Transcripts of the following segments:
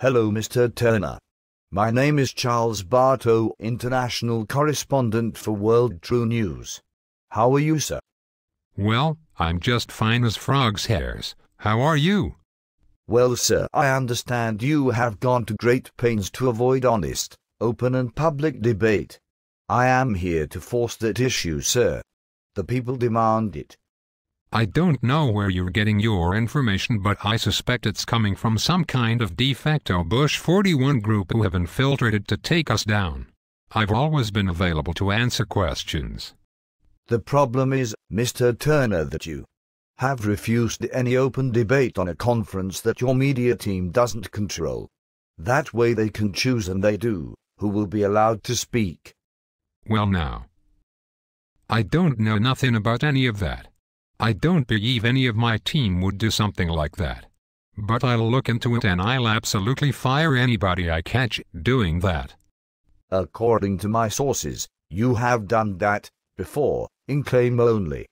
Hello, Mr. Turner. My name is Charles Bartow, international correspondent for World True News. How are you, sir? Well, I'm just fine as frog's hairs. How are you? Well, sir, I understand you have gone to great pains to avoid honest, open and public debate. I am here to force that issue, sir. The people demand it. I don't know where you're getting your information, but I suspect it's coming from some kind of de facto Bush 41 group who have infiltrated to take us down. I've always been available to answer questions. The problem is, Mr. Turner, that you have refused any open debate on a conference that your media team doesn't control. That way they can choose, and they do, who will be allowed to speak. Well now, I don't know nothing about any of that. I don't believe any of my team would do something like that. But I'll look into it, and I'll absolutely fire anybody I catch doing that. According to my sources, you have done that before, in claim only.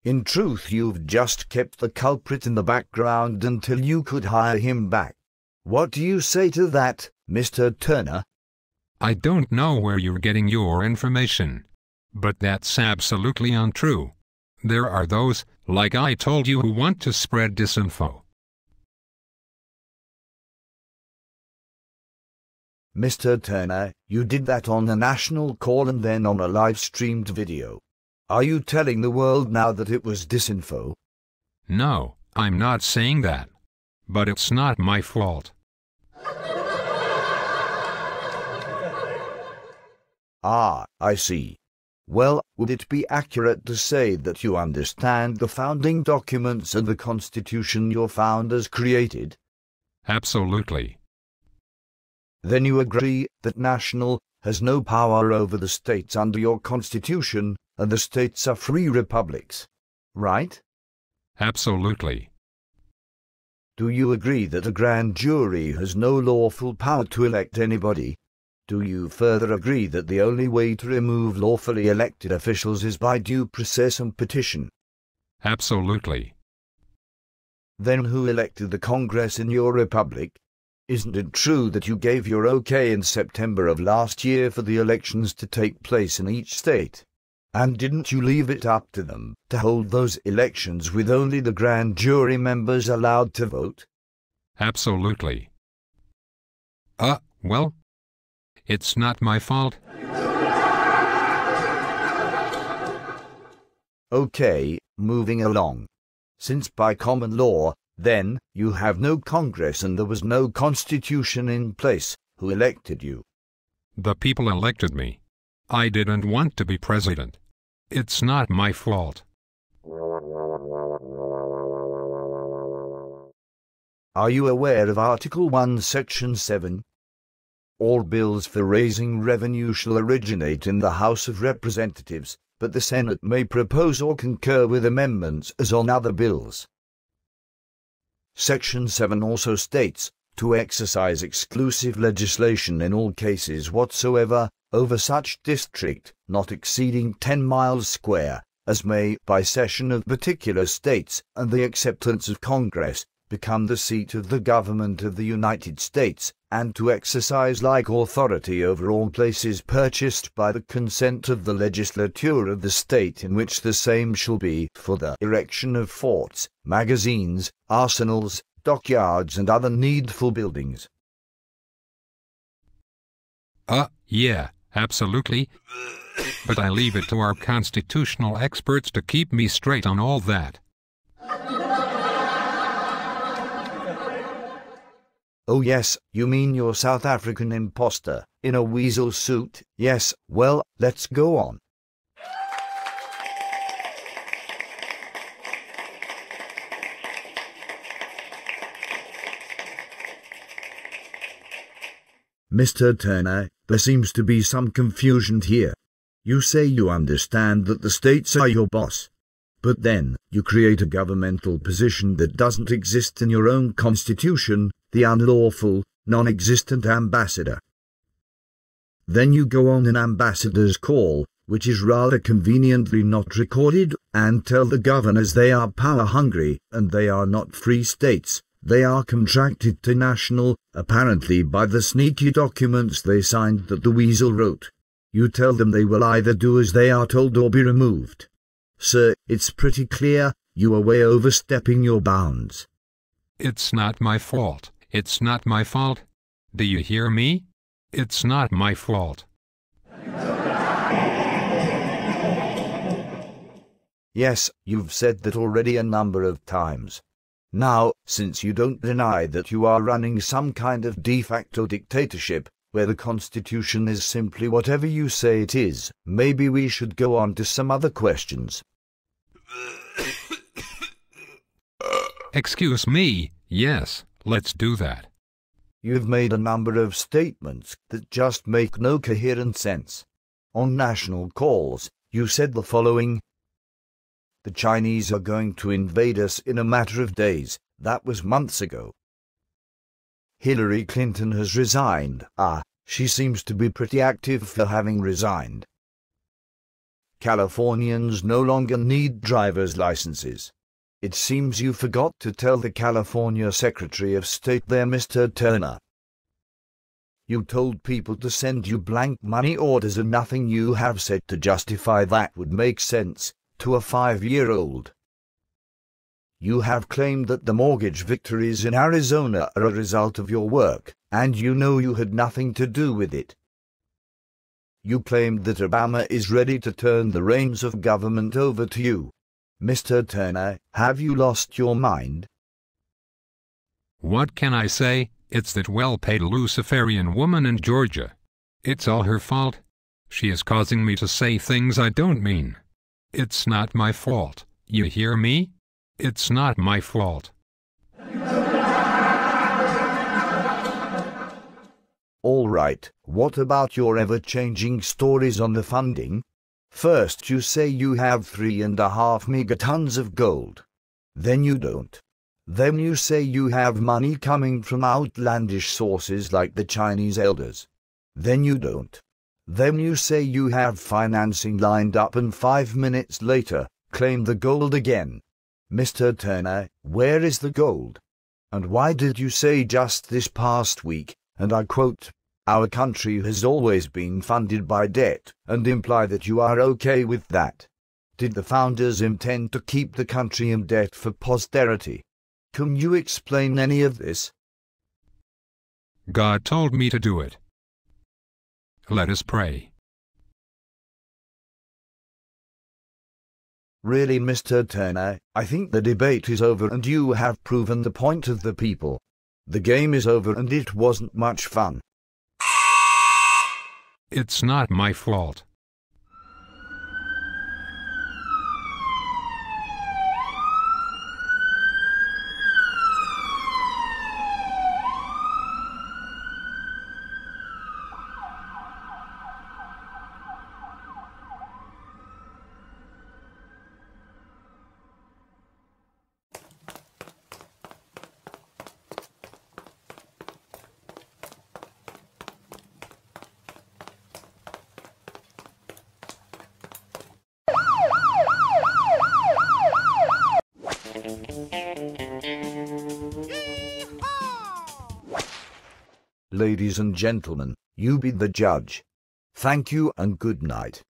In truth, you've just kept the culprit in the background until you could hire him back. What do you say to that, Mr. Turner? I don't know where you're getting your information, but that's absolutely untrue. There are those, like I told you, who want to spread disinfo. Mr. Turner, you did that on a national call and then on a live-streamed video. Are you telling the world now that it was disinfo? No, I'm not saying that. But it's not my fault. Ah, I see. Well, would it be accurate to say that you understand the founding documents and the Constitution your founders created? Absolutely. Then you agree that national has no power over the states under your Constitution, and the states are free republics, right? Absolutely. Do you agree that a grand jury has no lawful power to elect anybody? Do you further agree that the only way to remove lawfully elected officials is by due process and petition? Absolutely. Then who elected the Congress in your republic? Isn't it true that you gave your okay in September of last year for the elections to take place in each state? And didn't you leave it up to them to hold those elections with only the grand jury members allowed to vote? Absolutely. Well, it's not my fault. Okay, moving along. Since by common law, then, you have no Congress and there was no Constitution in place, who elected you? The people elected me. I didn't want to be president. It's not my fault. Are you aware of Article 1, Section 7? All bills for raising revenue shall originate in the House of Representatives, but the Senate may propose or concur with amendments as on other bills. Section 7 also states, to exercise exclusive legislation in all cases whatsoever, over such district, not exceeding 10 miles square, as may, by cession of particular states, and the acceptance of Congress, become the seat of the government of the United States, and to exercise like authority over all places purchased by the consent of the legislature of the state in which the same shall be, for the erection of forts, magazines, arsenals, dockyards, and other needful buildings. Yeah, absolutely. But I leave it to our constitutional experts to keep me straight on all that. Oh yes, you mean your South African imposter, in a weasel suit? Yes, well, let's go on. Mr. Turner, there seems to be some confusion here. You say you understand that the states are your boss. But then, you create a governmental position that doesn't exist in your own constitution, the unlawful, non-existent ambassador. Then you go on an ambassador's call, which is rather conveniently not recorded, and tell the governors they are power-hungry, and they are not free states, They are contracted to national, apparently by the sneaky documents they signed that the weasel wrote. You tell them they will either do as they are told or be removed. Sir, it's pretty clear, you are way overstepping your bounds. It's not my fault. It's not my fault. Do you hear me? It's not my fault. Yes, you've said that already a number of times. Now, since you don't deny that you are running some kind of de facto dictatorship, where the Constitution is simply whatever you say it is, maybe we should go on to some other questions. Excuse me, yes, let's do that. You've made a number of statements that just make no coherent sense. On national calls, you said the following: the Chinese are going to invade us in a matter of days. That was months ago. Hillary Clinton has resigned. She seems to be pretty active for having resigned. Californians no longer need driver's licenses. It seems you forgot to tell the California Secretary of State there, Mr. Turner. You told people to send you blank money orders, and nothing you have said to justify that would make sense to a 5-year-old. You have claimed that the mortgage victories in Arizona are a result of your work, and you know you had nothing to do with it. You claimed that Obama is ready to turn the reins of government over to you. Mr. Turner, have you lost your mind? What can I say? It's that well-paid Luciferian woman in Georgia. It's all her fault. She is causing me to say things I don't mean. It's not my fault. You hear me? It's not my fault. All right, what about your ever-changing stories on the funding? First you say you have 3.5 megatons of gold. Then you don't. Then you say you have money coming from outlandish sources like the Chinese elders. Then you don't. Then you say you have financing lined up, and 5 minutes later, claim the gold again. Mr. Turner, where is the gold? And why did you say just this past week, and I quote, "Our country has always been funded by debt," and imply that you are okay with that? Did the founders intend to keep the country in debt for posterity? Can you explain any of this? God told me to do it. Let us pray. Really, Mr. Turner, I think the debate is over and you have proven the point of the people. The game is over and it wasn't much fun. It's not my fault. Ladies and gentlemen, you be the judge. Thank you and good night.